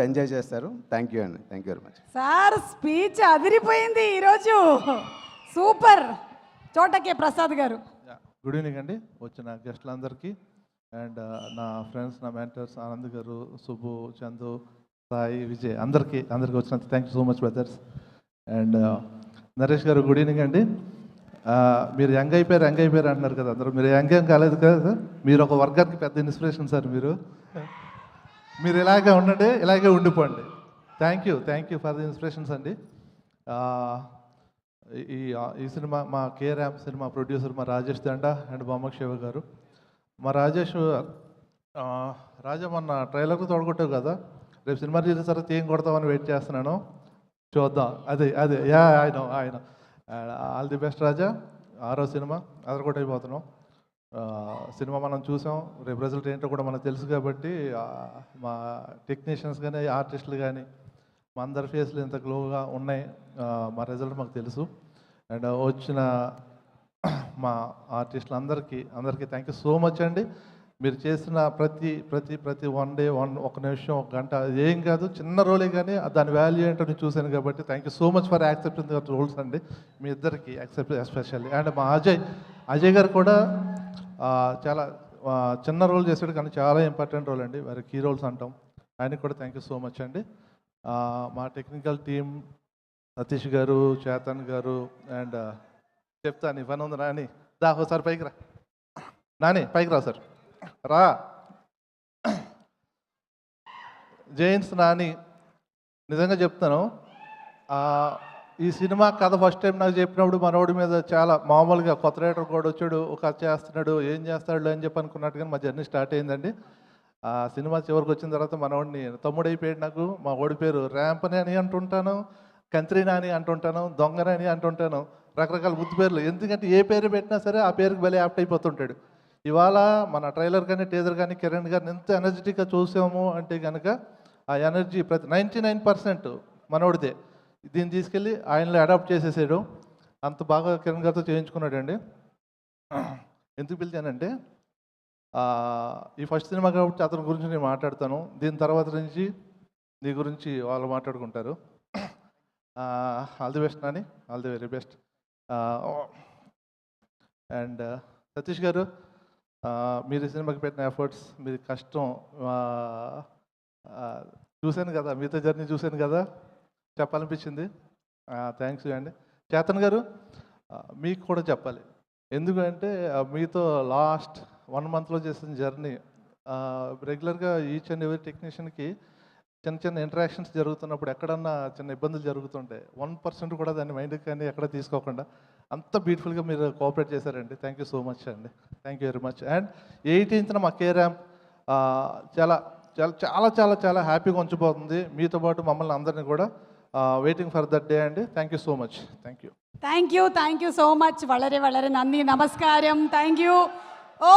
Enjoy చేస్తారు. Thank you అండి, thank you very much. Sir speech అదిరిపోయింది ఈరోజు, సూపర్. చోటకే ప్రసాద్ గారు. గుడ్ ఈవినింగ్ అండి, వచ్చిన గెస్టులందరికీ అండ్ నా ఫ్రెండ్స్, నా మెంటర్స్ ఆనంద్ గారు, సుబ్బు, చందు, సాయి, విజయ్ అందరికీ వచ్చినంత thank you so much brothers. And Naresh గారు గుడ్ ఈవినింగ్ అండి. మీరు యంగ్ అయిపోయారు అంటున్నారు కదా అందరూ. మీరు యంగ్ ఏం కాలేదు కదా సార్, మీరు ఒక వర్గానికి పెద్ద ఇన్స్పిరేషన్ సార్. మీరు ఇలాగే ఉండండి, ఇలాగే ఉండిపోండి. Thank you for the inspirations అండి. ఈ సినిమా మా కేఆర్ఎం సినిమా ప్రొడ్యూసర్ మా రాజేష్ దండా అండ్ బొమ్మక్ శివ గారు. మా రాజేష్ రాజా మొన్న ట్రైలర్కు తోడగొట్టావు కదా, రేపు సినిమా రిలీజ్ తర్వాత ఏం కొడతామని వెయిట్ చేస్తున్నాను, చూద్దాం. అదే యా ఆయన ఆల్ ది బెస్ట్ రాజా. 6వ సినిమా అదరగొట్టైపోతున్నాం. సినిమా మనం చూసాం, రేపు రిజల్ట్ ఏంటో కూడా మనకు తెలుసు కాబట్టి మా టెక్నీషియన్స్ కానీ ఆర్టిస్టులు కానీ మా అందరి ఫేస్లు ఇంత గ్లోగా ఉన్నాయి. మా రిజల్ట్ మాకు తెలుసు. అండ్ వచ్చిన మా ఆర్టిస్టులు అందరికీ థ్యాంక్ యూ సో మచ్ అండి. మీరు చేసిన ప్రతి వన్ డే ఒక నిమిషం, ఒక గంట ఏం కాదు, చిన్న రోలే కానీ దాని వాల్యూ ఏంటో నేను చూశాను కాబట్టి thank you so much for accepting the roles అండి. మీ ఇద్దరికి యాక్సెప్ట్ ఎస్పెషల్లీ. అండ్ మా అజయ్ గారు కూడా చాలా చిన్న రోల్ చేశాడు కానీ చాలా ఇంపార్టెంట్ రోల్ అండి, వారి కీ రోల్స్ అంటాం. ఆయనకి కూడా థ్యాంక్ యూ సో మచ్ అండి. మా టెక్నికల్ టీమ్ సతీష్ గారు, చేతన్ గారు అండ్ చెప్తా నీ పని ఉంది నాని, ఒకసారి పైకి రా నాని, పైకి రా సార్, రా. జైన్స్ నాని, నిజంగా చెప్తాను, ఈ సినిమా కథ ఫస్ట్ టైం నాకు చెప్పినప్పుడు మనోడి మీద చాలా మామూలుగా కొత్త రైటర్ కూడా వచ్చాడు, ఒక కథ చేస్తున్నాడు, ఏం చేస్తాడు అని చెప్పి అనుకున్నట్టుగా మా జర్నీ స్టార్ట్ అయిందండి. ఆ సినిమా చివరికి వచ్చిన తర్వాత మనోడిని తమ్ముడు అయిపోయాడు నాకు. మా ఓడి పేరు ర్యాంపని అని అంటుంటాను, కంత్రినా అని అంటుంటాను, దొంగనని అంటుంటాను, రకరకాల ముద్దు పేర్లు. ఎందుకంటే ఏ పేరు పెట్టినా సరే ఆ పేరుకి భలే యాప్ట్ అయిపోతుంటాడు. ఇవాళ మన ట్రైలర్ కానీ టీజర్ కానీ కిరణ్ గారిని ఎంత ఎనర్జెటిక్గా చూసాము అంటే కనుక ఆ ఎనర్జీ 99% మనోడిదే. దీన్ని తీసుకెళ్ళి ఆయనలో అడాప్ట్ చేసేసాడు. అంత బాగా కిరణ్ గారితో చేయించుకున్నాడండి. ఎందుకు పిలిచానంటే ఈ ఫస్ట్ సినిమా కాబట్టి అతని గురించి నేను మాట్లాడతాను, దీని తర్వాత నుంచి నీ గురించి వాళ్ళు మాట్లాడుకుంటారు. All the best Nani, all the very best. And Satish గారు, మీరు ఈ సినిమాకి పెట్టిన ఎఫర్ట్స్, మీరు కష్టం చూశాను కదా, మీతో జర్నీ చూశాను కదా, చెప్పాలనిపించింది. థ్యాంక్స్ అండి. చేతన్ గారు, మీకు కూడా చెప్పాలి, ఎందుకంటే మీతో లాస్ట్ 1 monthలో చేసిన జర్నీ, రెగ్యులర్గా ఈచ్ అండ్ ఎవరీ టెక్నీషియన్కి చిన్న ఇంటరాక్షన్స్ జరుగుతున్నప్పుడు ఎక్కడన్నా చిన్న ఇబ్బందులు జరుగుతుంటాయి, 1% కూడా దాన్ని మైండ్కి కానీ ఎక్కడ తీసుకోకుండా అంత బ్యూటిఫుల్గా మీరు కోఆపరేట్ చేశారండి. థ్యాంక్ యూ సో మచ్ అండి, thank you very much. And 18th మా కేఆర్ఎం చాలా చాలా చాలా చాలా చాలా హ్యాపీగా ఉంచిపోతుంది. మీతో పాటు మమ్మల్ని అందరినీ కూడా వెయిటింగ్ ఫర్ దట్ డే అండి. Thank you so much. Thank you so much. വളരെ നന്ദി, നമസ്കാരം. Thank you. ഓ